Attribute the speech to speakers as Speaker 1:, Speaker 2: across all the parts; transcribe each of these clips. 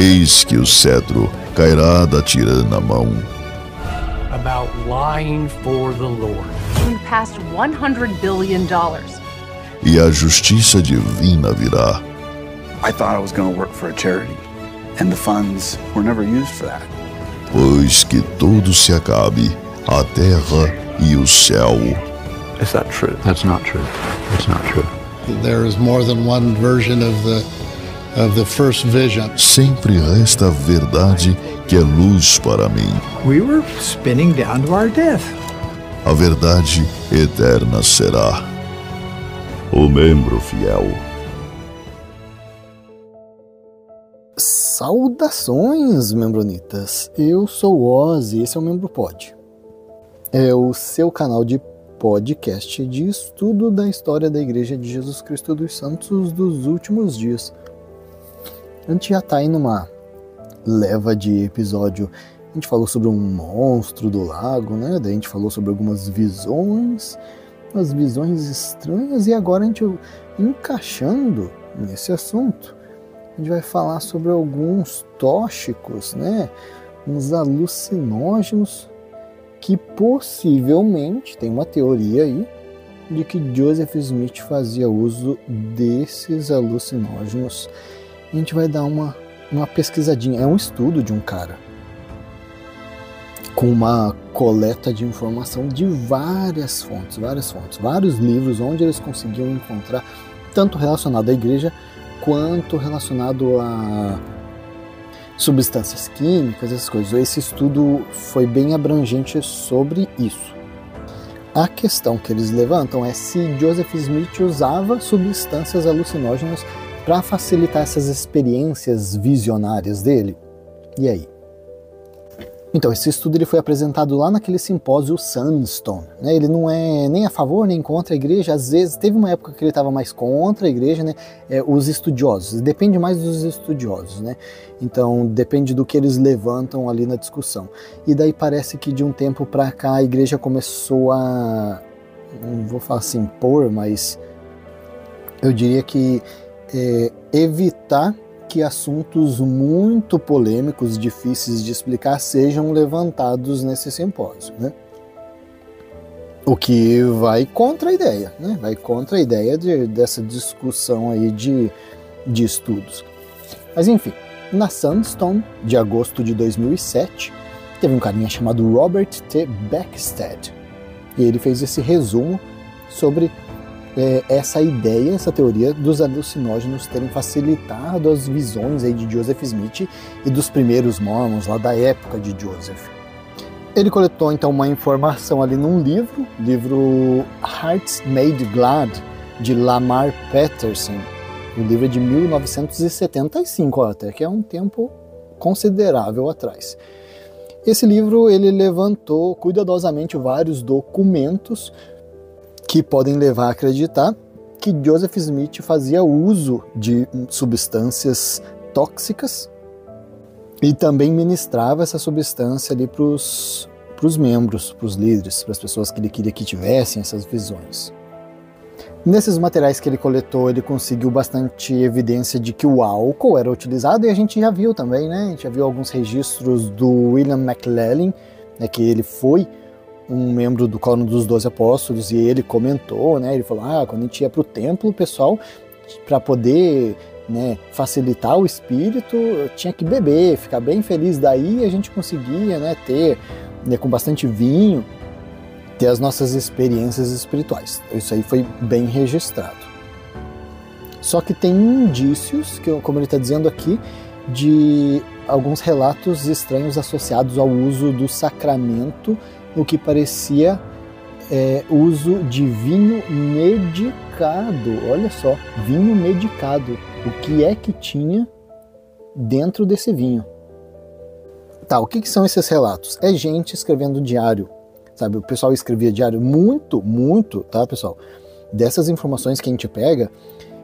Speaker 1: Eis que o cedro cairá da tirana mão.
Speaker 2: About lying for the Lord.
Speaker 3: We passed $100 billion.
Speaker 1: E a justiça divina virá.
Speaker 4: I thought I was going to work for a charity, and the funds were never used for that.
Speaker 1: Pois que tudo se acabe, a terra e o céu.
Speaker 4: Is that true?
Speaker 5: That's not true. It's not true.
Speaker 6: There is more than one version of the first vision.
Speaker 1: Sempre resta a verdade que é luz para mim.
Speaker 7: We were spinning down to our death.
Speaker 1: A verdade eterna será. O membro fiel.
Speaker 8: Saudações, membronitas! Eu sou o Oz e esse é o Membro Pod. É o seu canal de podcast de estudo da história da Igreja de Jesus Cristo dos Santos dos últimos dias. A gente já está aí numa leva de episódio. A gente falou sobre um monstro do lago, né? Daí a gente falou sobre algumas visões, umas visões estranhas, e agora a gente encaixando nesse assunto. A gente vai falar sobre alguns tóxicos, né? Uns alucinógenos que possivelmente, tem uma teoria aí, de que Joseph Smith fazia uso desses alucinógenos. A gente vai dar uma pesquisadinha. É um estudo de um cara com uma coleta de informação de várias fontes, vários livros onde eles conseguiam encontrar tanto relacionado à igreja quanto relacionado a substâncias químicas, essas coisas. Esse estudo foi bem abrangente sobre isso. A questão que eles levantam é se Joseph Smith usava substâncias alucinógenas para facilitar essas experiências visionárias dele. E aí? Então, esse estudo ele foi apresentado lá naquele simpósio Sunstone, né? Ele não é nem a favor nem contra a igreja. Às vezes, teve uma época que ele estava mais contra a igreja, né? Os estudiosos, depende mais dos estudiosos, né? Então, depende do que eles levantam ali na discussão. E daí parece que de um tempo para cá a igreja começou a, não vou falar assim, impor, mas eu diria que evitar que assuntos muito polêmicos, difíceis de explicar, sejam levantados nesse simpósio, né? O que vai contra a ideia, né? Vai contra a ideia dessa discussão aí de estudos. Mas enfim, na Sunstone, de agosto de 2007, teve um carinha chamado Robert T. Beckstead, e ele fez esse resumo sobre essa ideia, essa teoria dos alucinógenos terem facilitado as visões aí de Joseph Smith e dos primeiros mormons lá da época de Joseph. Ele coletou então uma informação ali num livro Hearts Made Glad, de Lamar Patterson. O livro é de 1975, até que é um tempo considerável atrás. Esse livro ele levantou cuidadosamente vários documentos que podem levar a acreditar que Joseph Smith fazia uso de substâncias tóxicas e também ministrava essa substância ali para os membros, para os líderes, para as pessoas que ele queria que tivessem essas visões. Nesses materiais que ele coletou, ele conseguiu bastante evidência de que o álcool era utilizado, e a gente já viu também, né? A gente já viu alguns registros do William McLellin, né, que ele foi um membro do Coro dos 12 Apóstolos, e ele comentou, né, ele falou, quando a gente ia para o templo, o pessoal, para poder, né, facilitar o espírito, tinha que beber, ficar bem feliz, daí a gente conseguia, né, ter, né, com bastante vinho, ter as nossas experiências espirituais. Isso aí foi bem registrado. Só que tem indícios, como ele está dizendo aqui, de alguns relatos estranhos associados ao uso do sacramento, o que parecia uso de vinho medicado. Olha só, vinho medicado. O que é que tinha dentro desse vinho? Tá, o que são esses relatos? É gente escrevendo diário, sabe? O pessoal escrevia diário muito, tá, pessoal? Dessas informações que a gente pega,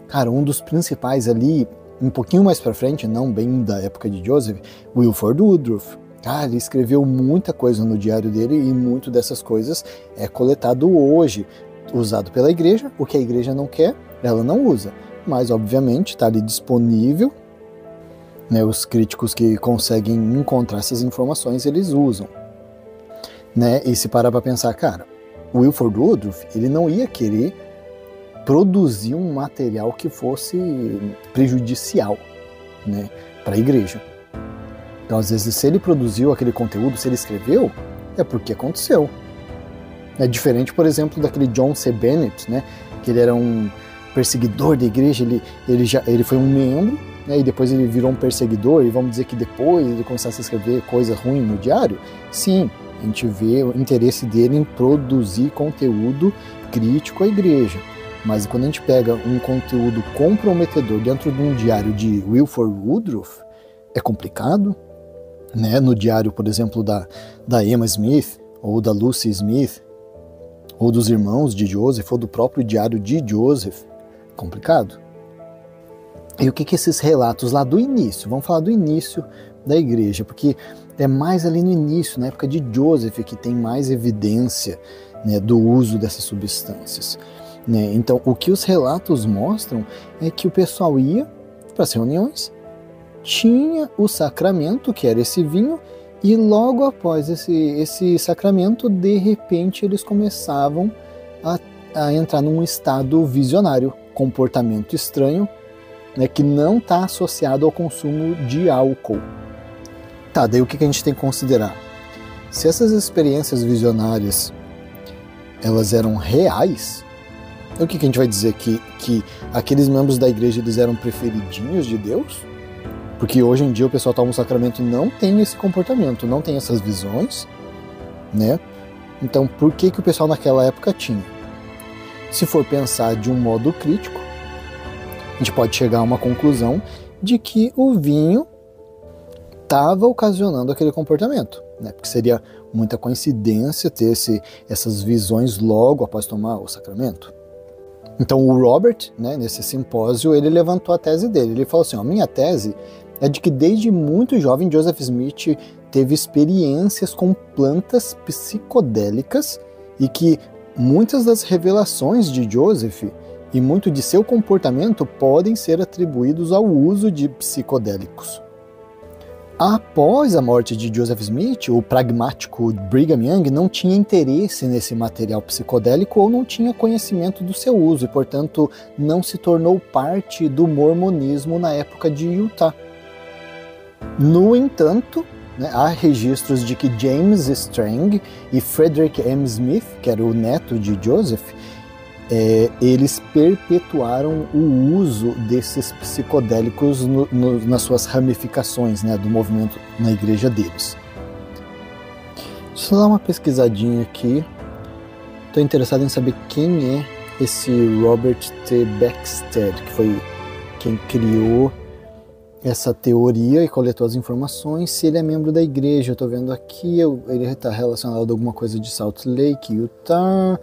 Speaker 8: cara, um dos principais ali, um pouquinho mais pra frente, não bem da época de Joseph, Wilford Woodruff. Cara, ele escreveu muita coisa no diário dele, e muito dessas coisas é coletado hoje, usado pela igreja. O que a igreja não quer, ela não usa. Mas, obviamente, está ali disponível né, os críticos que conseguem encontrar essas informações, eles usam. Né? E se parar para pensar, cara, o Wilford Woodruff, ele não ia querer produzir um material que fosse prejudicial, né, para a igreja. Então, às vezes, se ele produziu aquele conteúdo, se ele escreveu, é porque aconteceu. É diferente, por exemplo, daquele John C. Bennett, né, que ele era um perseguidor da igreja, ele foi um membro, né, e depois ele virou um perseguidor, e vamos dizer que depois ele começasse a escrever coisa ruim no diário. Sim, a gente vê o interesse dele em produzir conteúdo crítico à igreja. Mas quando a gente pega um conteúdo comprometedor dentro de um diário de Wilford Woodruff, é complicado. Né? No diário, por exemplo, da Emma Smith, ou da Lucy Smith, ou dos irmãos de Joseph, ou do próprio diário de Joseph, complicado. E o que esses relatos lá do início, vamos falar do início da igreja, porque é mais ali no início, na época de Joseph, que tem mais evidência, né, do uso dessas substâncias. Né? Então, o que os relatos mostram é que o pessoal ia para as reuniões, tinha o sacramento, que era esse vinho, e logo após esse sacramento, de repente, eles começavam a entrar num estado visionário, comportamento estranho, né, que não está associado ao consumo de álcool. Tá, daí o que a gente tem que considerar? Se essas experiências visionárias elas eram reais, o que a gente vai dizer? Que aqueles membros da igreja eles eram preferidinhos de Deus? Porque hoje em dia o pessoal toma o sacramento e não tem esse comportamento, não tem essas visões, né? Então por que o pessoal naquela época tinha? Se for pensar de um modo crítico, a gente pode chegar a uma conclusão de que o vinho estava ocasionando aquele comportamento, né? Porque seria muita coincidência ter essas visões logo após tomar o sacramento. Então o Robert, né, nesse simpósio, ele levantou a tese dele. Ele falou assim, minha tese é de que desde muito jovem Joseph Smith teve experiências com plantas psicodélicas e que muitas das revelações de Joseph e muito de seu comportamento podem ser atribuídos ao uso de psicodélicos. Após a morte de Joseph Smith, o pragmático Brigham Young não tinha interesse nesse material psicodélico ou não tinha conhecimento do seu uso e, portanto, não se tornou parte do mormonismo na época de Utah. No entanto, né, há registros de que James Strang e Frederick M. Smith, que era o neto de Joseph, eles perpetuaram o uso desses psicodélicos nas suas ramificações, né, do movimento na igreja deles. Deixa eu dar uma pesquisadinha aqui. Estou interessado em saber quem é esse Robert T. Beckstead, que foi quem criou essa teoria e coletou as informações, se ele é membro da igreja. Eu estou vendo aqui, ele está relacionado a alguma coisa de Salt Lake, Utah.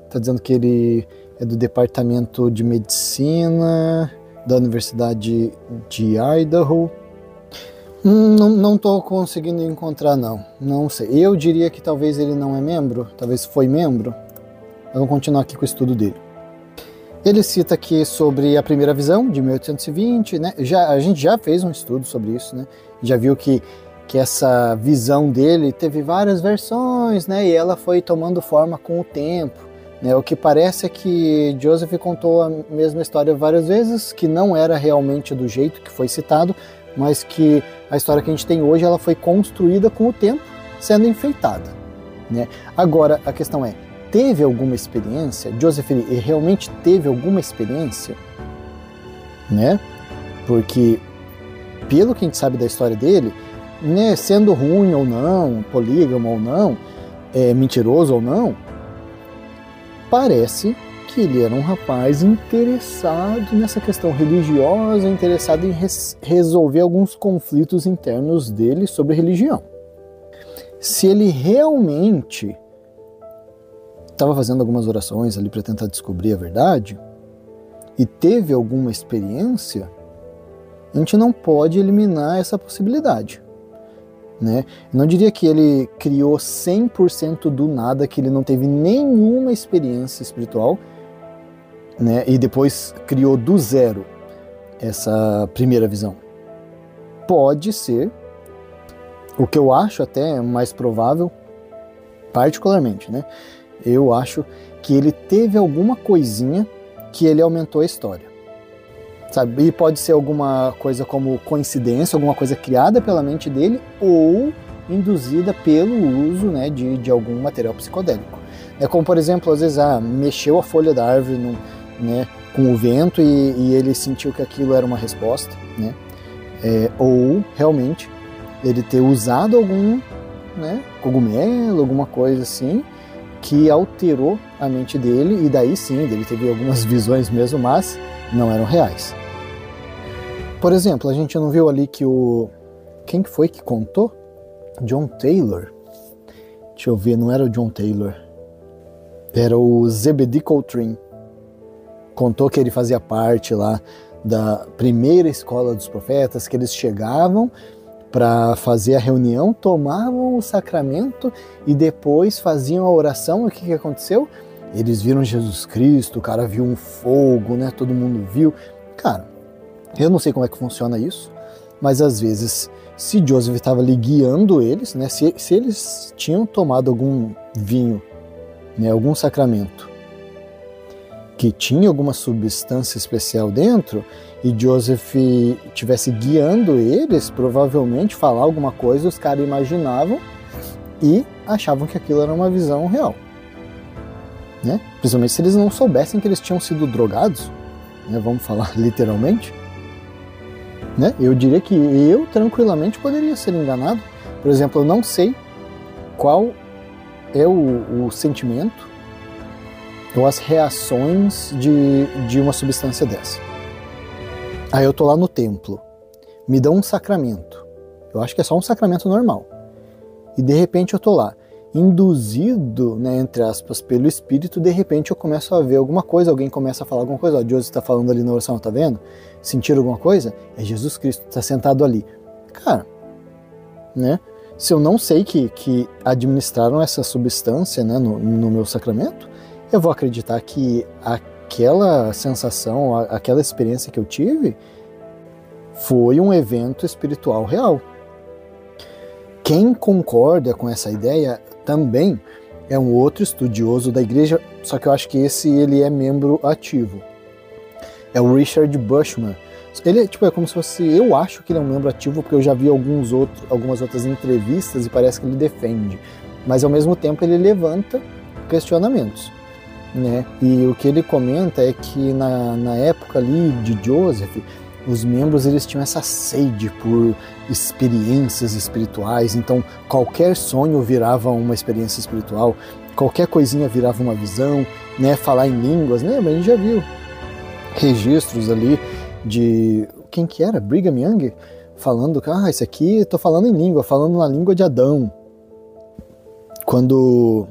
Speaker 8: Está dizendo que ele é do departamento de medicina da Universidade de Idaho. Não estou conseguindo encontrar, não sei. Eu diria que talvez ele não é membro, talvez foi membro. Vamos continuar aqui com o estudo dele. Ele cita aqui sobre a primeira visão de 1820, né? A gente já fez um estudo sobre isso, né? Já viu que essa visão dele teve várias versões, né? E ela foi tomando forma com o tempo. O que parece é que Joseph contou a mesma história várias vezes, que não era realmente do jeito que foi citado, mas que a história que a gente tem hoje ela foi construída com o tempo, sendo enfeitada. Né? Agora, a questão é, teve alguma experiência? Joseph ele realmente teve alguma experiência? Né? Porque, pelo que a gente sabe da história dele, né, sendo ruim ou não, polígamo ou não, mentiroso ou não, parece que ele era um rapaz interessado nessa questão religiosa, interessado em resolver alguns conflitos internos dele sobre religião. Se ele realmente estava fazendo algumas orações ali para tentar descobrir a verdade e teve alguma experiência, a gente não pode eliminar essa possibilidade. Né? Eu não diria que ele criou 100% do nada, que ele não teve nenhuma experiência espiritual, né? E depois criou do zero essa primeira visão. pode ser, o que eu acho até mais provável, particularmente, né? Eu acho que ele teve alguma coisinha que ele aumentou a história, sabe? E pode ser alguma coisa como coincidência, alguma coisa criada pela mente dele ou induzida pelo uso, né, de algum material psicodélico. É como, por exemplo, às vezes mexeu a folha da árvore né, com o vento e ele sentiu que aquilo era uma resposta, né? Ou realmente ele ter usado algum, né, cogumelo, alguma coisa assim, que alterou a mente dele, e daí sim, ele teve algumas visões mesmo, mas não eram reais. Por exemplo, a gente não viu ali que quem que foi que contou? John Taylor. Deixa eu ver, não era o John Taylor. Era o Zebedee Coltrane. Contou que ele fazia parte lá da primeira escola dos profetas, que eles chegavam para fazer a reunião, tomavam o sacramento e depois faziam a oração. E o que aconteceu? Eles viram Jesus Cristo, o cara viu um fogo, né? Todo mundo viu. Cara, eu não sei como é que funciona isso, mas às vezes, se Joseph estava ali guiando eles, né? Se eles tinham tomado algum vinho, né? Algum sacramento que tinha alguma substância especial dentro, e Joseph estivesse guiando eles, provavelmente falar alguma coisa, os caras imaginavam e achavam que aquilo era uma visão real, né? Principalmente se eles não soubessem que eles tinham sido drogados, né? Vamos falar literalmente, né? Eu diria que eu tranquilamente poderia ser enganado. Por exemplo, eu não sei qual é o sentimento ou as reações de uma substância dessa. Aí eu tô lá no templo, me dão um sacramento, eu acho que é só um sacramento normal, e de repente eu tô lá, induzido, né, entre aspas, pelo Espírito, de repente eu começo a ver alguma coisa, alguém começa a falar alguma coisa, ó, Joseph está falando ali na oração, tá vendo? Sentiram alguma coisa? É Jesus Cristo, está sentado ali. Cara, né, se eu não sei que administraram essa substância, né, no meu sacramento, eu vou acreditar que aquela sensação, aquela experiência que eu tive foi um evento espiritual real. Quem concorda com essa ideia também é um outro estudioso da igreja, só que eu acho que ele é membro ativo. É o Richard Bushman. Ele é como se fosse, eu acho que ele é um membro ativo, porque eu já vi algumas outras entrevistas e parece que ele defende, mas ao mesmo tempo ele levanta questionamentos, né? E o que ele comenta é que na época ali de Joseph, os membros eles tinham essa sede por experiências espirituais, então qualquer sonho virava uma experiência espiritual, qualquer coisinha virava uma visão, né? Falar em línguas, lembra? A gente já viu registros ali de quem que era? Brigham Young falando que isso aqui estou falando em língua, falando na língua de Adão. Quando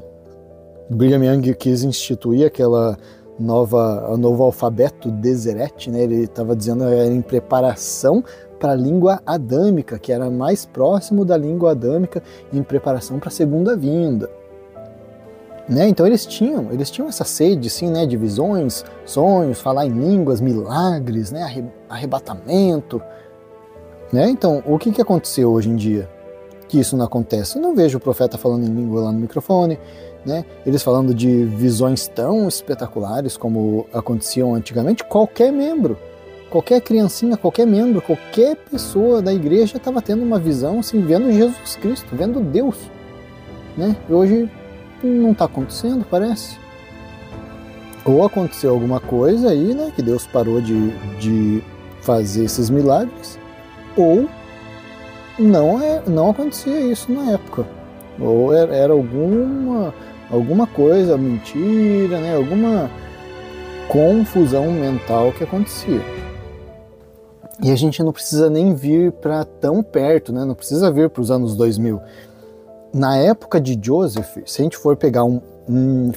Speaker 8: Brigham Young quis instituir aquela novo alfabeto Deseret, né? Ele estava dizendo que era em preparação para a língua adâmica, que era mais próximo da língua adâmica, em preparação para a segunda vinda, né? Então eles tinham essa sede, sim, né? De visões, sonhos, falar em línguas, milagres, né? Arrebatamento, né? Então o que aconteceu hoje em dia que isso não acontece? Eu não vejo o profeta falando em língua lá no microfone, né? Eles falando de visões tão espetaculares como aconteciam antigamente. Qualquer membro, qualquer criancinha, qualquer membro, qualquer pessoa da igreja estava tendo uma visão assim, vendo Jesus Cristo, vendo Deus, né? E hoje não está acontecendo, parece. Ou aconteceu alguma coisa aí, né? Que Deus parou de fazer esses milagres, ou não acontecia isso na época, ou era alguma coisa, mentira, né? Alguma confusão mental que acontecia. E a gente não precisa nem vir para tão perto, né? Não precisa vir para os anos 2000. Na época de Joseph, se a gente for pegar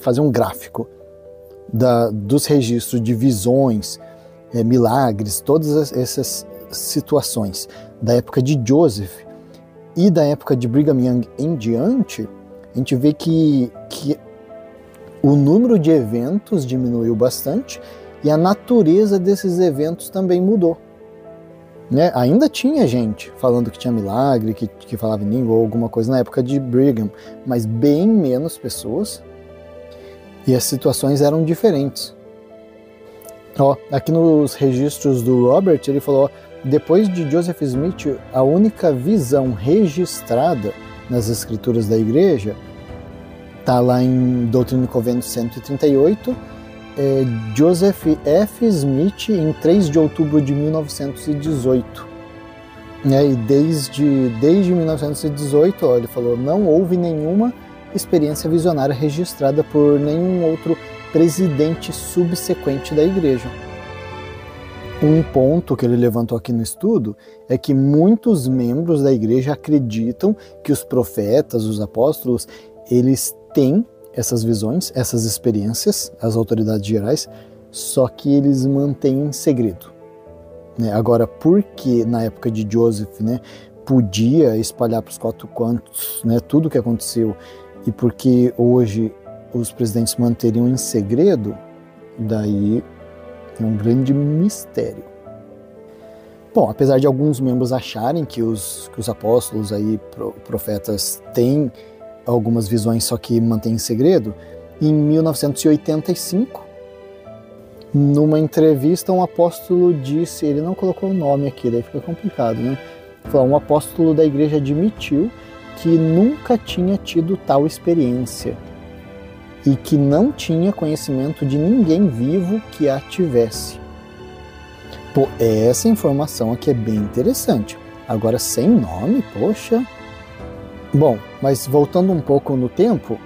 Speaker 8: fazer um gráfico dos registros de visões, milagres, todas essas situações da época de Joseph e da época de Brigham Young em diante, a gente vê que o número de eventos diminuiu bastante e a natureza desses eventos também mudou. Né? Ainda tinha gente falando que tinha milagre, que falava em língua ou alguma coisa na época de Brigham, mas bem menos pessoas, e as situações eram diferentes. Ó, aqui nos registros do Robert, ele falou, ó, depois de Joseph Smith, a única visão registrada nas escrituras da igreja está lá em Doutrina e Convênios 138, Joseph F. Smith, em 3 de outubro de 1918. E desde 1918, ó, ele falou, não houve nenhuma experiência visionária registrada por nenhum outro presidente subsequente da igreja. Um ponto que ele levantou aqui no estudo é que muitos membros da igreja acreditam que os profetas, os apóstolos, eles têm essas visões, essas experiências, as autoridades gerais, só que eles mantêm em segredo. Agora, porque na época de Joseph, né, podia espalhar para os 4 cantos, né, tudo o que aconteceu, e porque hoje os presidentes manteriam em segredo, daí é um grande mistério. Bom, apesar de alguns membros acharem que os apóstolos, aí, profetas, têm algumas visões só que mantêm em segredo, em 1985, numa entrevista, um apóstolo disse, ele não colocou o nome aqui, daí fica complicado, né? Um apóstolo da igreja admitiu que nunca tinha tido tal experiência e que não tinha conhecimento de ninguém vivo que a tivesse. Pô, essa informação aqui é bem interessante. Agora, sem nome, poxa... Bom, mas voltando um pouco no tempo,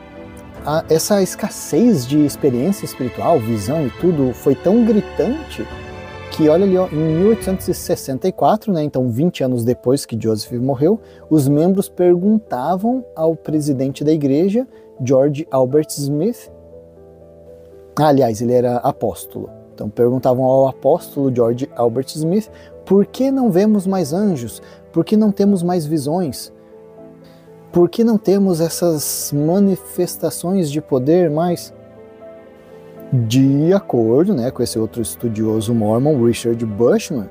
Speaker 8: essa escassez de experiência espiritual, visão e tudo, foi tão gritante que, olha ali, ó, em 1864, né, então 20 anos depois que Joseph morreu, os membros perguntavam ao presidente da igreja, George Albert Smith, aliás, ele era apóstolo, então perguntavam ao apóstolo George Albert Smith, por que não vemos mais anjos? Por que não temos mais visões? Por que não temos essas manifestações de poder mais? De acordo, né, com esse outro estudioso mormon, Richard Bushman,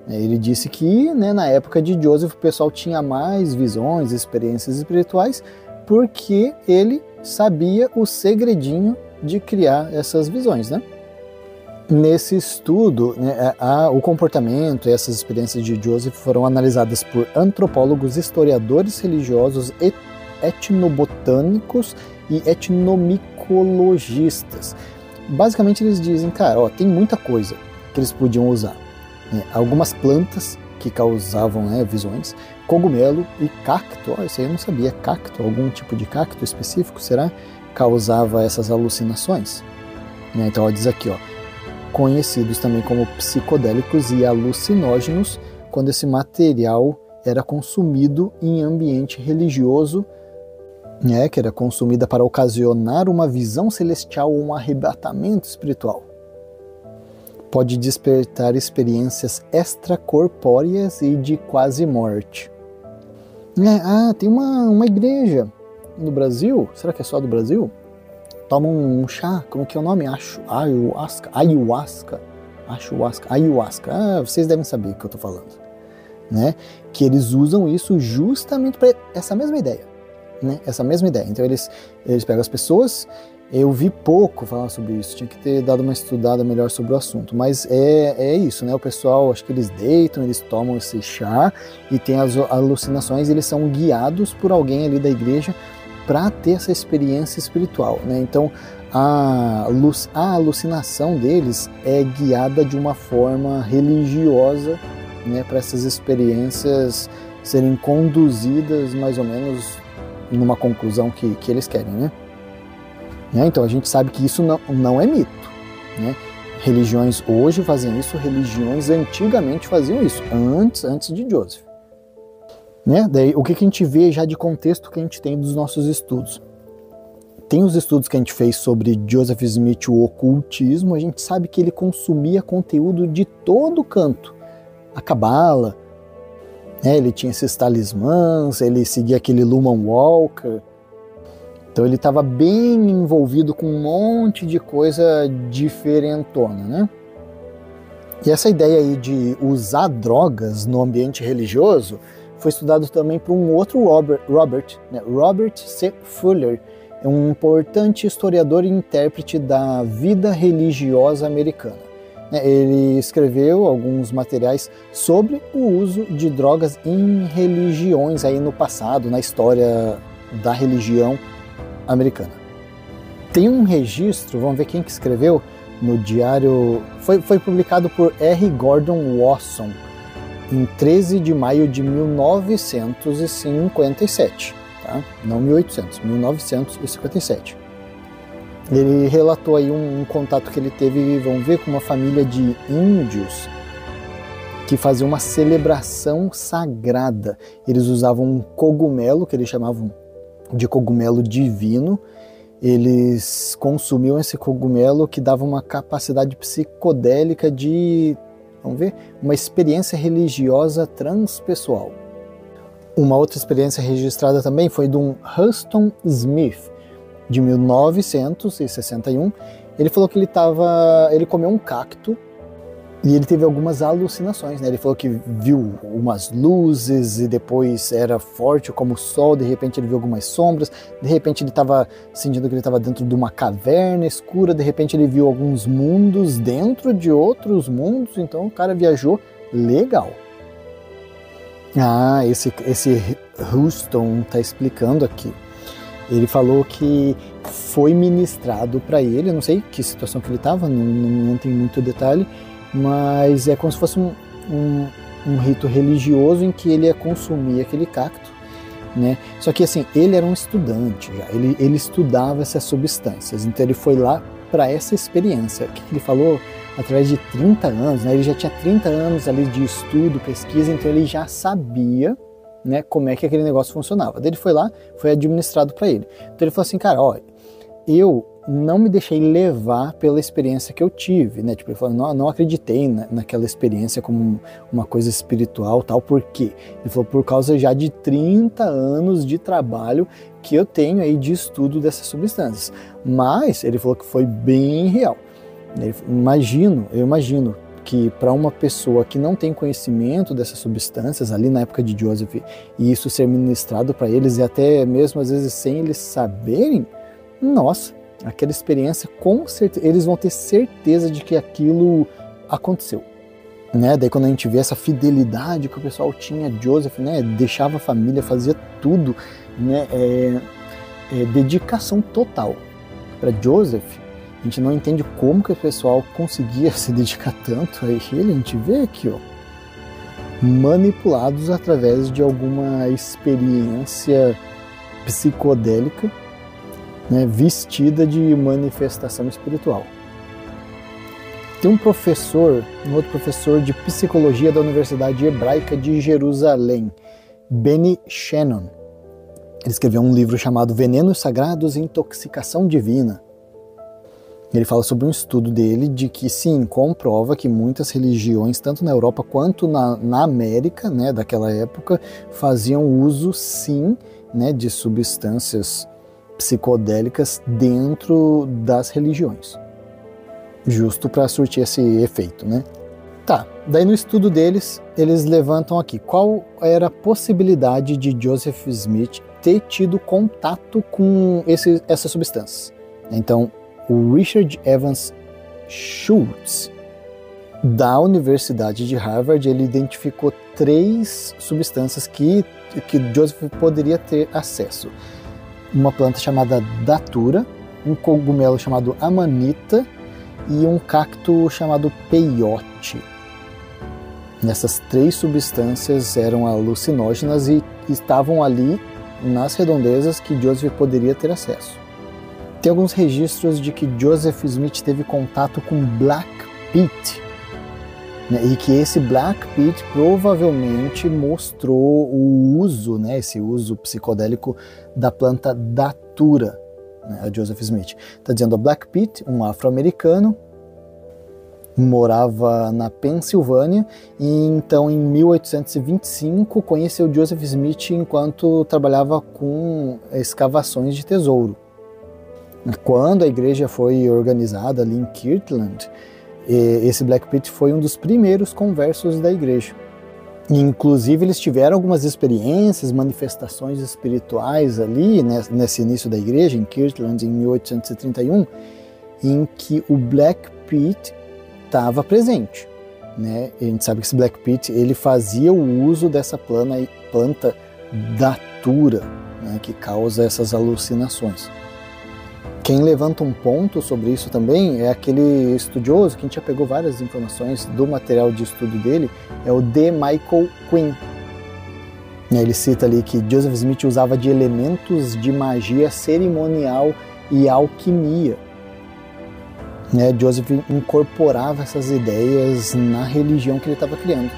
Speaker 8: ele disse que, né, na época de Joseph o pessoal tinha mais visões, experiências espirituais, porque ele sabia o segredinho de criar essas visões, né? Nesse estudo, né, o comportamento e essas experiências de Joseph foram analisadas por antropólogos, historiadores religiosos, etnobotânicos e etnomicologistas. Basicamente eles dizem, cara, ó, tem muita coisa que eles podiam usar. Né? Algumas plantas que causavam, né, visões, cogumelo e cacto, ó, isso aí eu não sabia, cacto, algum tipo de cacto específico, será? Causava essas alucinações. Né? Então ó, diz aqui, ó, conhecidos também como psicodélicos e alucinógenos, quando esse material era consumido em ambiente religioso, né, que era consumida para ocasionar uma visão celestial ou um arrebatamento espiritual. Pode despertar experiências extracorpóreas e de quase morte. Tem uma igreja no Brasil, será que é só do Brasil? Toma um chá, como que é o nome? Ayahuasca. Vocês devem saber o que eu estou falando. Né? Que eles usam isso justamente para essa mesma ideia. Né? Essa mesma ideia. Então eles pegam as pessoas, eu vi pouco falar sobre isso, tinha que ter dado uma estudada melhor sobre o assunto, mas é isso, né? O pessoal, acho que eles deitam, eles tomam esse chá e tem as alucinações, eles são guiados por alguém ali da igreja para ter essa experiência espiritual, né? Então a alucinação deles é guiada de uma forma religiosa, né, para essas experiências serem conduzidas mais ou menos numa conclusão que eles querem, né? Então a gente sabe que isso não é mito, né? Religiões hoje fazem isso, religiões antigamente faziam isso, antes de Joseph. Né? Daí, o que a gente vê já de contexto que a gente tem dos nossos estudos? Tem os estudos que a gente fez sobre Joseph Smith, o ocultismo, a gente sabe que ele consumia conteúdo de todo canto. A cabala, né? Ele tinha esses talismãs, ele seguia aquele Luhmann Walker. Então ele estava bem envolvido com um monte de coisa diferentona, né? E essa ideia aí de usar drogas no ambiente religioso foi estudado também por um outro Robert C. Fuller, um importante historiador e intérprete da vida religiosa americana. Ele escreveu alguns materiais sobre o uso de drogas em religiões aí no passado, na história da religião americana. Tem um registro, vamos ver quem que escreveu, no diário, foi publicado por R. Gordon Wasson, em 13 de maio de 1957, tá? Não 1800, 1957. Ele relatou aí um contato que ele teve, vamos ver, com uma família de índios que faziam uma celebração sagrada. Eles usavam um cogumelo, que eles chamavam de cogumelo divino. Eles consumiam esse cogumelo que dava uma capacidade psicodélica de, vamos ver, uma experiência religiosa transpessoal. Uma outra experiência registrada também foi de um Huston Smith, de 1961. Ele falou que ele comeu um cacto e ele teve algumas alucinações, né? Ele falou que viu umas luzes e depois era forte como o sol, de repente ele viu algumas sombras, de repente ele estava sentindo que ele estava dentro de uma caverna escura, de repente ele viu alguns mundos dentro de outros mundos, então o cara viajou legal. Ah, esse Houston está explicando aqui. Ele falou que foi ministrado para ele, eu não sei que situação que ele estava, não entra em muito detalhe, mas é como se fosse um rito religioso em que ele ia consumir aquele cacto, né? Só que assim, ele era um estudante já, ele estudava essas substâncias, então ele foi lá para essa experiência. O que ele falou? Através de 30 anos, né? Ele já tinha 30 anos ali de estudo, pesquisa, então ele já sabia, né, como é que aquele negócio funcionava. Daí ele foi lá, foi administrado para ele. Então ele falou assim, cara, ó, eu não me deixei levar pela experiência que eu tive, né? Tipo, ele falou, não acreditei naquela experiência como uma coisa espiritual, tal. Por quê? Ele falou, por causa já de 30 anos de trabalho que eu tenho aí de estudo dessas substâncias. Mas ele falou que foi bem real. Eu imagino que para uma pessoa que não tem conhecimento dessas substâncias, ali na época de Joseph, e isso ser ministrado para eles, e até mesmo às vezes sem eles saberem, nossa, aquela experiência, com certeza, eles vão ter certeza de que aquilo aconteceu. Né? Daí quando a gente vê essa fidelidade que o pessoal tinha, Joseph, né? Deixava a família, fazia tudo, né? Dedicação total. Para Joseph, a gente não entende como que o pessoal conseguia se dedicar tanto a ele. A gente vê aqui, ó, manipulados através de alguma experiência psicodélica, né, vestida de manifestação espiritual. Tem um outro professor de psicologia da Universidade Hebraica de Jerusalém, Benny Shannon. Ele escreveu um livro chamado Venenos Sagrados e Intoxicação Divina. Ele fala sobre um estudo dele de que, sim, comprova que muitas religiões, tanto na Europa quanto na América, né, daquela época, faziam uso, sim, né, de substâncias psicodélicas dentro das religiões. Justo para surtir esse efeito, né? Tá, daí no estudo deles, eles levantam aqui qual era a possibilidade de Joseph Smith ter tido contato com essas substâncias. Então, o Richard Evans Schultz, da Universidade de Harvard, ele identificou 3 substâncias que Joseph poderia ter acesso. Uma planta chamada datura, um cogumelo chamado amanita e um cacto chamado peyote. Essas 3 substâncias eram alucinógenas e estavam ali nas redondezas que Joseph poderia ter acesso. Tem alguns registros de que Joseph Smith teve contato com Black Pit, né, e que esse Black Pit provavelmente mostrou o uso, né, esse uso psicodélico da planta datura, né, a Joseph Smith. Está dizendo a Black Pit, um afro-americano, morava na Pensilvânia e então em 1825 conheceu Joseph Smith enquanto trabalhava com escavações de tesouro. Quando a igreja foi organizada ali em Kirtland, esse Black Pete foi um dos primeiros conversos da igreja. Inclusive, eles tiveram algumas experiências, manifestações espirituais ali, nesse início da igreja, em Kirtland, em 1831, em que o Black Pete estava presente, né? A gente sabe que esse Black Pete, ele fazia o uso dessa planta datura, né, que causa essas alucinações. Quem levanta um ponto sobre isso também é aquele estudioso que a gente já pegou várias informações do material de estudo dele, é o D. Michael Quinn. Ele cita ali que Joseph Smith usava de elementos de magia cerimonial e alquimia. Joseph incorporava essas ideias na religião que ele estava criando.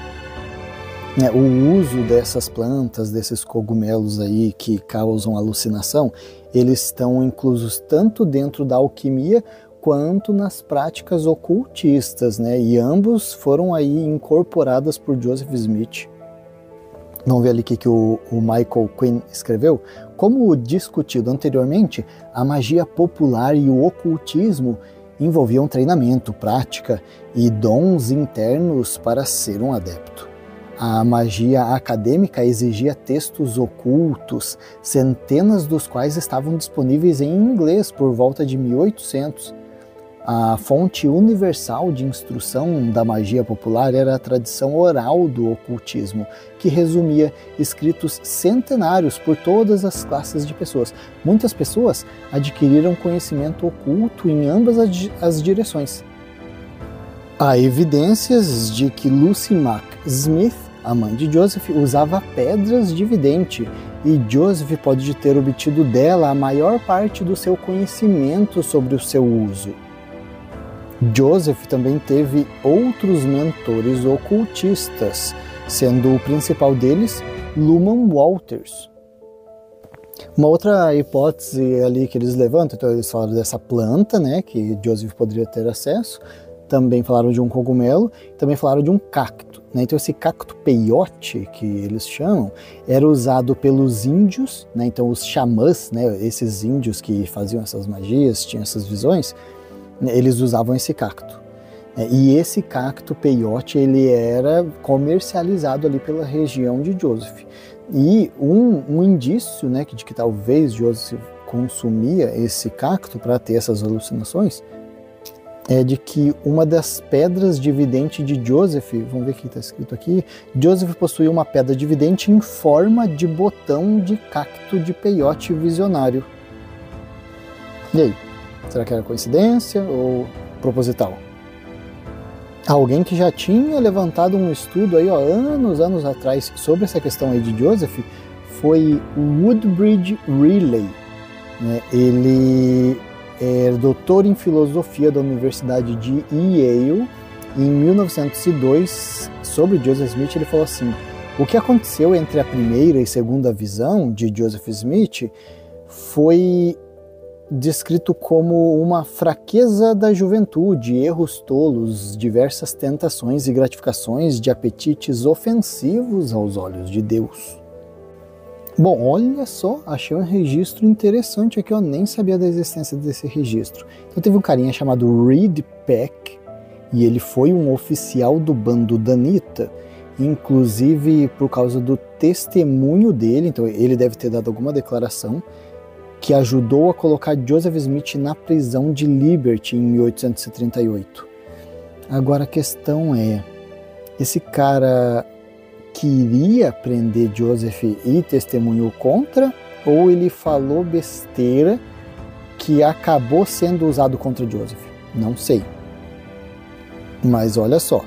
Speaker 8: O uso dessas plantas, desses cogumelos aí que causam alucinação, eles estão inclusos tanto dentro da alquimia quanto nas práticas ocultistas, né? E ambos foram aí incorporadas por Joseph Smith. Vamos ver ali o que o Michael Quinn escreveu. Como discutido anteriormente, a magia popular e o ocultismo envolviam treinamento, prática e dons internos para ser um adepto. A magia acadêmica exigia textos ocultos, centenas dos quais estavam disponíveis em inglês por volta de 1800. A fonte universal de instrução da magia popular era a tradição oral do ocultismo, que resumia escritos centenários por todas as classes de pessoas. Muitas pessoas adquiriram conhecimento oculto em ambas as direções. Há evidências de que Lucy Mack Smith, a mãe de Joseph, usava pedras de vidente, e Joseph pode ter obtido dela a maior parte do seu conhecimento sobre o seu uso. Joseph também teve outros mentores ocultistas, sendo o principal deles Luman Walters. Uma outra hipótese ali que eles levantam, então eles falaram dessa planta, né, que Joseph poderia ter acesso, também falaram de um cogumelo, também falaram de um cacto. Então esse cacto peyote, que eles chamam, era usado pelos índios, né? Então os xamãs, né, esses índios que faziam essas magias, tinham essas visões, eles usavam esse cacto. E esse cacto peyote, ele era comercializado ali pela região de Joseph. E um indício, né, de que talvez Joseph consumia esse cacto para ter essas alucinações, é de que uma das pedras de vidente de Joseph, vamos ver o que está escrito aqui, Joseph possuía uma pedra de vidente em forma de botão de cacto de peyote visionário. E aí? Será que era coincidência ou proposital? Alguém que já tinha levantado um estudo aí, anos atrás sobre essa questão aí de Joseph foi Woodbridge Riley. Ele é doutor em filosofia da Universidade de Yale. Em 1902, sobre Joseph Smith, ele falou assim: o que aconteceu entre a primeira e segunda visão de Joseph Smith foi descrito como uma fraqueza da juventude, erros tolos, diversas tentações e gratificações de apetites ofensivos aos olhos de Deus. Bom, olha só, achei um registro interessante aqui, eu nem sabia da existência desse registro. Então teve um carinha chamado Reed Peck, e ele foi um oficial do bando danita, inclusive por causa do testemunho dele, então ele deve ter dado alguma declaração, que ajudou a colocar Joseph Smith na prisão de Liberty em 1838. Agora a questão é, esse cara queria prender Joseph e testemunhou contra, ou ele falou besteira que acabou sendo usado contra Joseph? Não sei. Mas olha só,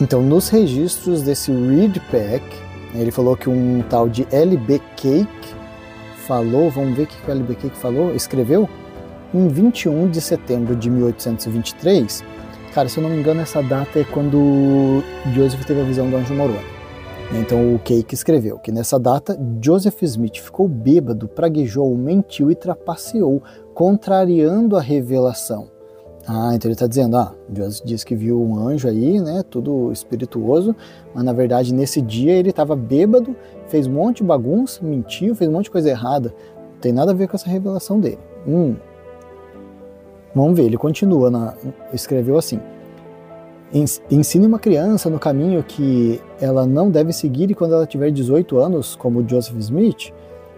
Speaker 8: então nos registros desse Reed Peck, ele falou que um tal de L.B. Cake falou, vamos ver o que o L.B. Cake falou, escreveu, em 21 de setembro de 1823, cara, se eu não me engano, essa data é quando Joseph teve a visão do anjo moroni. Então o Cake escreveu que nessa data, Joseph Smith ficou bêbado, praguejou, mentiu e trapaceou, contrariando a revelação. Então ele está dizendo, Joseph disse que viu um anjo aí, né, tudo espirituoso, mas na verdade nesse dia ele estava bêbado, fez um monte de bagunça, mentiu, fez um monte de coisa errada. Não tem nada a ver com essa revelação dele. Vamos ver, ele continua, escreveu assim: ensine uma criança no caminho que ela não deve seguir e quando ela tiver 18 anos, como Joseph Smith,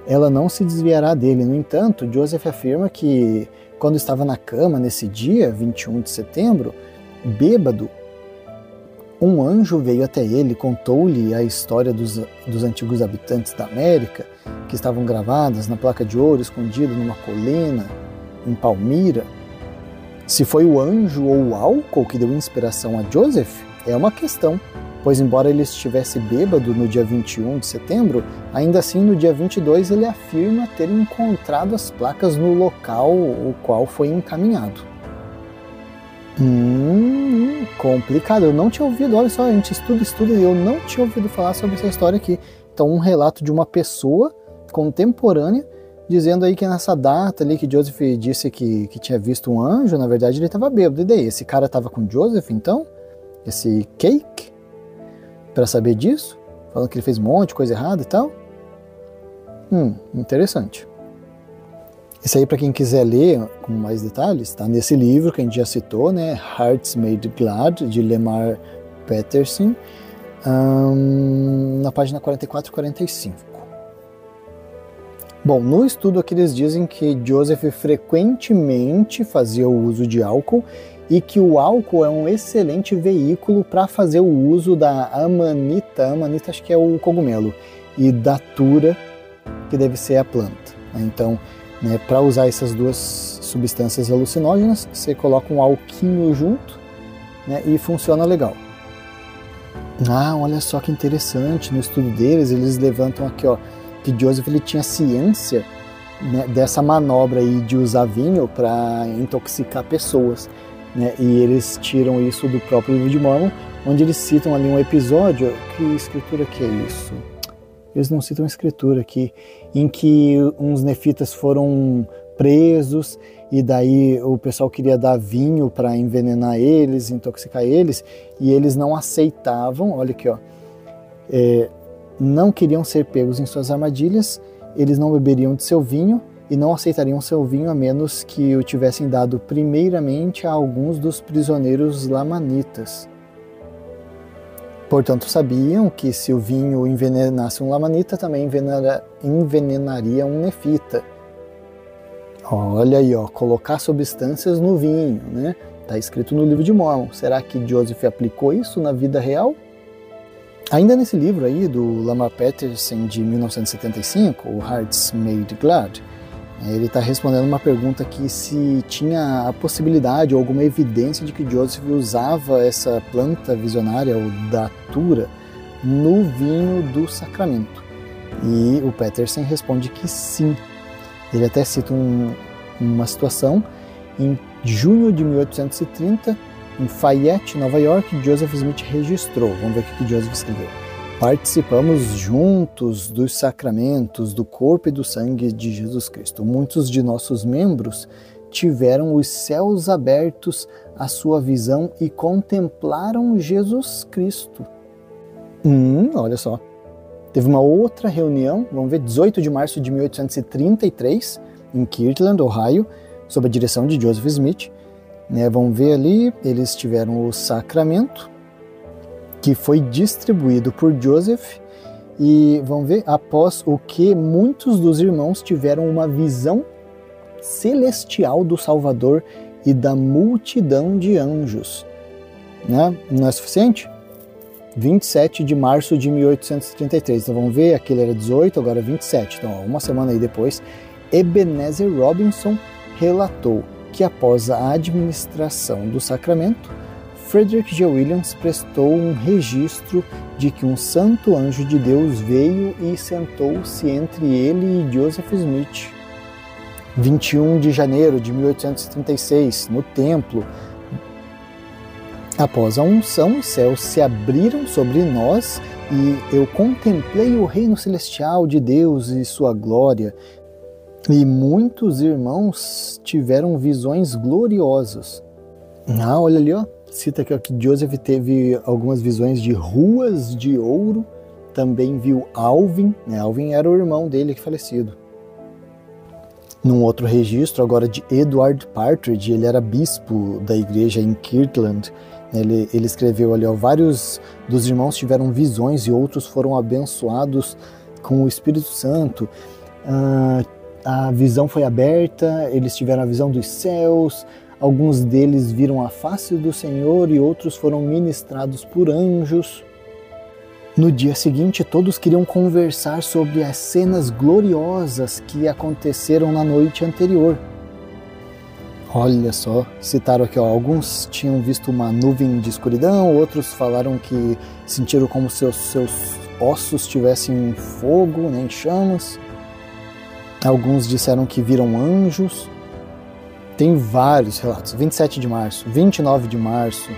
Speaker 8: ela não se desviará dele. No entanto, Joseph afirma que quando estava na cama nesse dia, 21 de setembro, bêbado, um anjo veio até ele, contou-lhe a história dos antigos habitantes da América, que estavam gravadas na placa de ouro escondida numa colina em Palmira. Se foi o anjo ou o álcool que deu inspiração a Joseph, é uma questão, pois embora ele estivesse bêbado no dia 21 de setembro, ainda assim no dia 22 ele afirma ter encontrado as placas no local o qual foi encaminhado. Complicado, eu não tinha ouvido, olha só, a gente estuda e eu não tinha ouvido falar sobre essa história aqui. Então um relato de uma pessoa contemporânea dizendo aí que nessa data ali que Joseph disse que tinha visto um anjo, na verdade ele estava bêbado. E daí, esse cara estava com Joseph então? Esse Cake? Para saber disso? Falando que ele fez um monte de coisa errada e tal? Interessante. Esse aí, para quem quiser ler com mais detalhes, está nesse livro que a gente já citou, né? Hearts Made Glad, de Lemar Peterson, na página 44 e 45. Bom, no estudo aqui eles dizem que Joseph frequentemente fazia o uso de álcool e que o álcool é um excelente veículo para fazer o uso da amanita acho que é o cogumelo, e datura, que deve ser a planta. Então, né, para usar essas duas substâncias alucinógenas, você coloca um alquinho junto, né, e funciona legal. Olha só que interessante, no estudo deles, eles levantam aqui, ó, que Joseph ele tinha ciência, né, dessa manobra aí de usar vinho para intoxicar pessoas, né, e eles tiram isso do próprio livro de Mormon, onde eles citam ali um episódio, que escritura que é isso? Eles não citam a escritura aqui, em que uns nefitas foram presos e daí o pessoal queria dar vinho para envenenar eles, intoxicar eles, e eles não aceitavam, olha aqui, ó, não queriam ser pegos em suas armadilhas, eles não beberiam de seu vinho e não aceitariam seu vinho a menos que o tivessem dado primeiramente a alguns dos prisioneiros lamanitas. Portanto, sabiam que se o vinho envenenasse um lamanita, também envenenaria um nefita. Olha aí, ó, colocar substâncias no vinho, né? Está escrito no livro de Mormon. Será que Joseph aplicou isso na vida real? Ainda nesse livro aí do Lamar Peterson de 1975, o Hearts Made Glad, ele está respondendo uma pergunta aqui se tinha a possibilidade ou alguma evidência de que Joseph usava essa planta visionária, ou datura, no vinho do sacramento. E o Peterson responde que sim. Ele até cita uma situação em junho de 1830, em Fayette, Nova York, Joseph Smith registrou. Vamos ver o que Joseph escreveu. Participamos juntos dos sacramentos, do corpo e do sangue de Jesus Cristo. Muitos de nossos membros tiveram os céus abertos à sua visão e contemplaram Jesus Cristo. Olha só. Teve uma outra reunião, vamos ver, 18 de março de 1833, em Kirtland, Ohio, sob a direção de Joseph Smith. Vamos ver ali, eles tiveram o sacramento, que foi distribuído por Joseph, e vamos ver, após o que muitos dos irmãos tiveram uma visão celestial do Salvador e da multidão de anjos. Não é suficiente? 27 de março de 1833, então vamos ver, aquele era 18, agora 27, então uma semana aí depois, Ebenezer Robinson relatou que após a administração do sacramento, Frederick G. Williams prestou um registro de que um santo anjo de Deus veio e sentou-se entre ele e Joseph Smith. 21 de janeiro de 1836, no templo, após a unção, os céus se abriram sobre nós e eu contemplei o reino celestial de Deus e sua glória. E muitos irmãos tiveram visões gloriosas. Olha ali, ó. Cita aqui que Joseph teve algumas visões de ruas de ouro. Também viu Alvin. Alvin era o irmão dele que falecido. Num outro registro, agora de Edward Partridge, ele era bispo da igreja em Kirtland. Ele escreveu ali, ó, vários dos irmãos tiveram visões e outros foram abençoados com o Espírito Santo. A visão foi aberta, eles tiveram a visão dos céus, alguns deles viram a face do Senhor e outros foram ministrados por anjos. No dia seguinte, todos queriam conversar sobre as cenas gloriosas que aconteceram na noite anterior. Olha só, citaram aqui, ó, alguns tinham visto uma nuvem de escuridão, outros falaram que sentiram como se seus ossos tivessem fogo, né, em chamas. Alguns disseram que viram anjos. Tem vários relatos, 27 de março, 29 de março,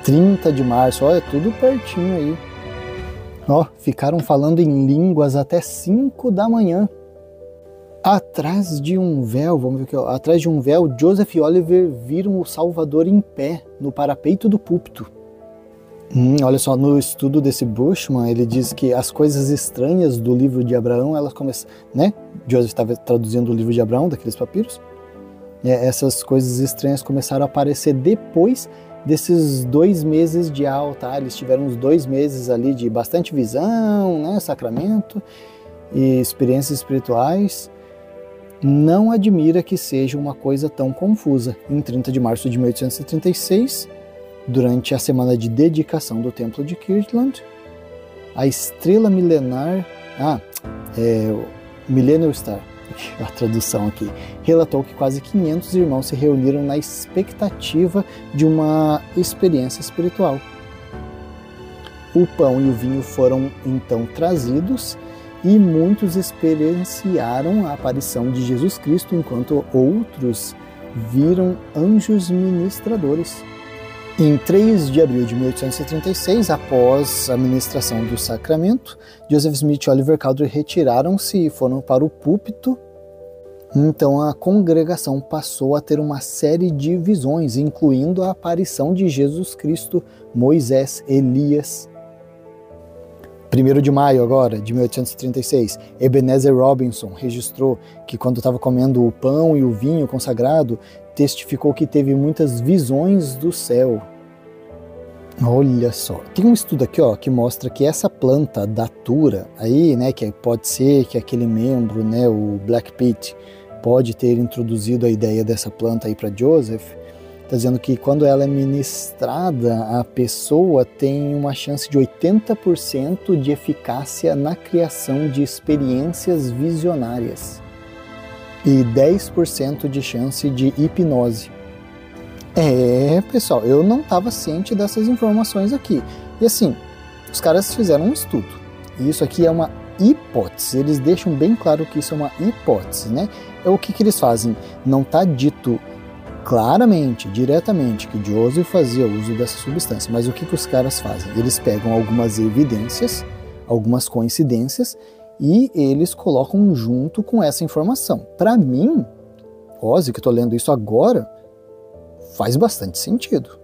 Speaker 8: 30 de março, olha, tudo pertinho aí. Ó, ficaram falando em línguas até 5 da manhã. Atrás de um véu, vamos ver aqui, ó, atrás de um véu, Joseph e Oliver viram o Salvador em pé, no parapeito do púlpito. Olha só, no estudo desse Bushman, ele diz que as coisas estranhas do livro de Abraão, elas começam, né? Joseph estava traduzindo o livro de Abraão, daqueles papiros. Essas coisas estranhas começaram a aparecer depois desses 2 meses de alta. Eles tiveram uns 2 meses ali de bastante visão, né? Sacramento e experiências espirituais. Não admira que seja uma coisa tão confusa. Em 30 de março de 1836, durante a semana de dedicação do Templo de Kirtland, a estrela milenar, Millennial Star, a tradução aqui, relatou que quase 500 irmãos se reuniram na expectativa de uma experiência espiritual. O pão e o vinho foram então trazidos e muitos experienciaram a aparição de Jesus Cristo, enquanto outros viram anjos ministradores. Em 3 de abril de 1836, após a ministração do sacramento, Joseph Smith e Oliver Cowdery retiraram-se e foram para o púlpito. Então a congregação passou a ter uma série de visões, incluindo a aparição de Jesus Cristo, Moisés, Elias. 1º de maio agora, de 1836, Ebenezer Robinson registrou que quando estava comendo o pão e o vinho consagrado, testificou que teve muitas visões do céu. Olha só, tem um estudo aqui, ó, que mostra que essa planta datura aí, né, que pode ser que aquele membro, né, o Black Pete, pode ter introduzido a ideia dessa planta aí para Joseph. Está dizendo que quando ela é ministrada, a pessoa tem uma chance de 80% de eficácia na criação de experiências visionárias e 10% de chance de hipnose. Pessoal, eu não estava ciente dessas informações aqui. E assim, os caras fizeram um estudo. E isso aqui é uma hipótese. Eles deixam bem claro que isso é uma hipótese, né? O que eles fazem? Não está dito claramente, diretamente, que Joseph fazia uso dessa substância. Mas o que os caras fazem? Eles pegam algumas evidências, algumas coincidências, e eles colocam junto com essa informação. Para mim, Ozzy, que estou lendo isso agora, faz bastante sentido.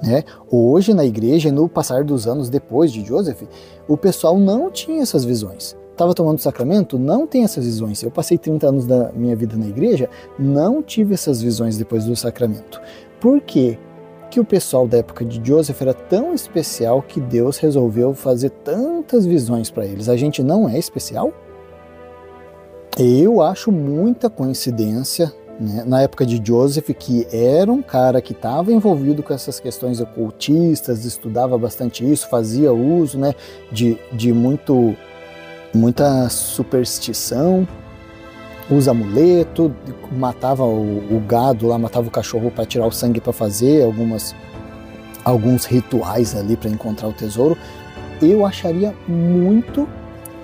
Speaker 8: Né? Hoje na igreja, no passar dos anos depois de Joseph, o pessoal não tinha essas visões. Estava tomando sacramento, não tem essas visões. Eu passei 30 anos da minha vida na igreja, não tive essas visões depois do sacramento. Por quê? Que o pessoal da época de Joseph era tão especial que Deus resolveu fazer tantas visões para eles. A gente não é especial? Eu acho muita coincidência, né? Na época de Joseph, que era um cara que estava envolvido com essas questões ocultistas, estudava bastante isso, fazia uso, né, de muita superstição, usa amuleto, matava o gado lá, matava o cachorro para tirar o sangue para fazer alguns rituais ali para encontrar o tesouro. Eu acharia muito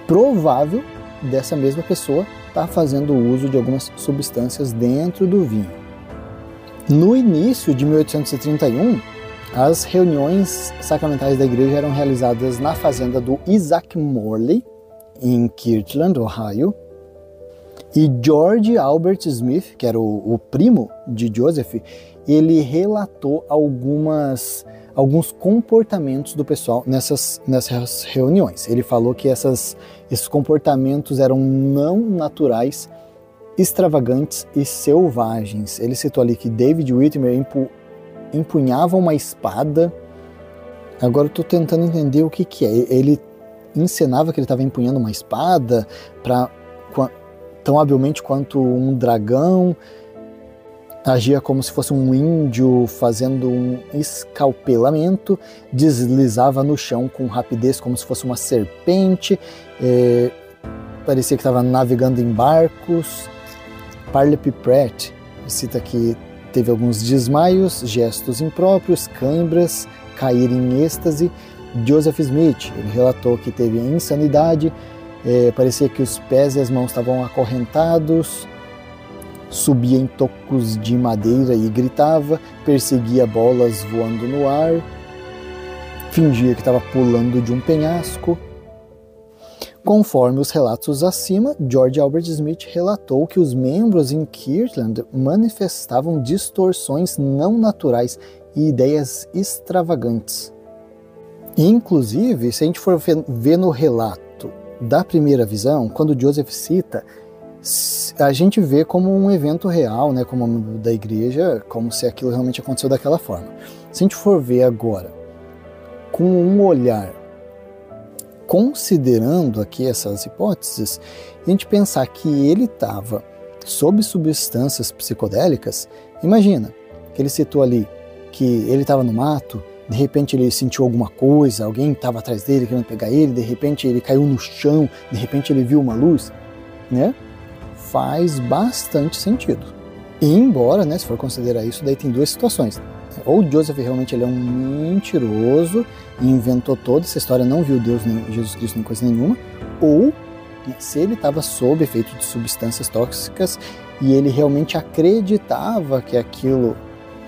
Speaker 8: provável dessa mesma pessoa estar fazendo uso de algumas substâncias dentro do vinho. No início de 1831, as reuniões sacramentais da igreja eram realizadas na fazenda do Isaac Morley, em Kirtland, Ohio, e George Albert Smith, que era o primo de Joseph, ele relatou algumas alguns comportamentos do pessoal nessas reuniões. Ele falou que esses comportamentos eram não naturais, extravagantes e selvagens. Ele citou ali que David Whitmer empunhava uma espada. Agora eu estou tentando entender o que é. Ele encenava que ele estava empunhando uma espada tão habilmente quanto um dragão, agia como se fosse um índio fazendo um escalpelamento, deslizava no chão com rapidez como se fosse uma serpente, parecia que estava navegando em barcos. Parley P. Pratt cita que teve alguns desmaios, gestos impróprios, cãibras, cair em êxtase. Joseph Smith, ele relatou que teve insanidade, parecia que os pés e as mãos estavam acorrentados, subia em tocos de madeira e gritava, perseguia bolas voando no ar, fingia que estava pulando de um penhasco. Conforme os relatos acima, George Albert Smith relatou que os membros em Kirtland manifestavam distorções não naturais e ideias extravagantes. Inclusive, se a gente for ver no relato da primeira visão, quando Joseph cita, a gente vê como um evento real, né, como da igreja, como se aquilo realmente aconteceu daquela forma. Se a gente for ver agora, com um olhar, considerando aqui essas hipóteses, a gente pensar que ele estava sob substâncias psicodélicas, imagina que ele citou ali que ele estava no mato, de repente ele sentiu alguma coisa, alguém estava atrás dele querendo pegar ele, de repente ele caiu no chão, de repente ele viu uma luz, né? Faz bastante sentido. E embora, né, se for considerar isso, daí tem duas situações. Ou Joseph realmente ele é um mentiroso e inventou toda essa história, não viu Deus, nem Jesus Cristo, nem coisa nenhuma, ou né, se ele estava sob efeito de substâncias tóxicas e ele realmente acreditava que aquilo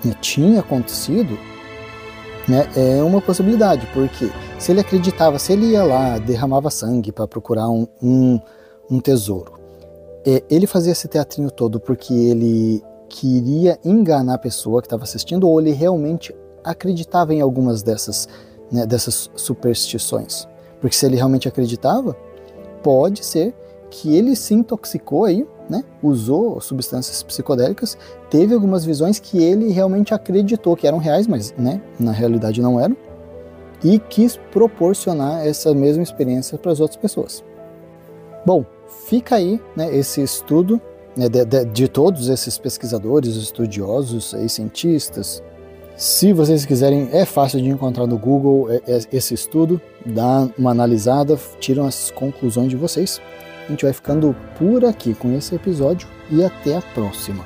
Speaker 8: né, tinha acontecido, né, é uma possibilidade, porque se ele acreditava, se ele ia lá, derramava sangue para procurar um tesouro, ele fazia esse teatrinho todo porque ele queria enganar a pessoa que estava assistindo, ou ele realmente acreditava em algumas dessas superstições? Porque se ele realmente acreditava, pode ser que ele se intoxicou aí, né? Usou substâncias psicodélicas, teve algumas visões que ele realmente acreditou que eram reais, mas né, na realidade não eram, e quis proporcionar essa mesma experiência para as outras pessoas. Bom, fica aí né, esse estudo né, de todos esses pesquisadores, estudiosos e cientistas. Se vocês quiserem, é fácil de encontrar no Google esse estudo, dá uma analisada, tiram as conclusões de vocês. A gente vai ficando por aqui com esse episódio e até a próxima.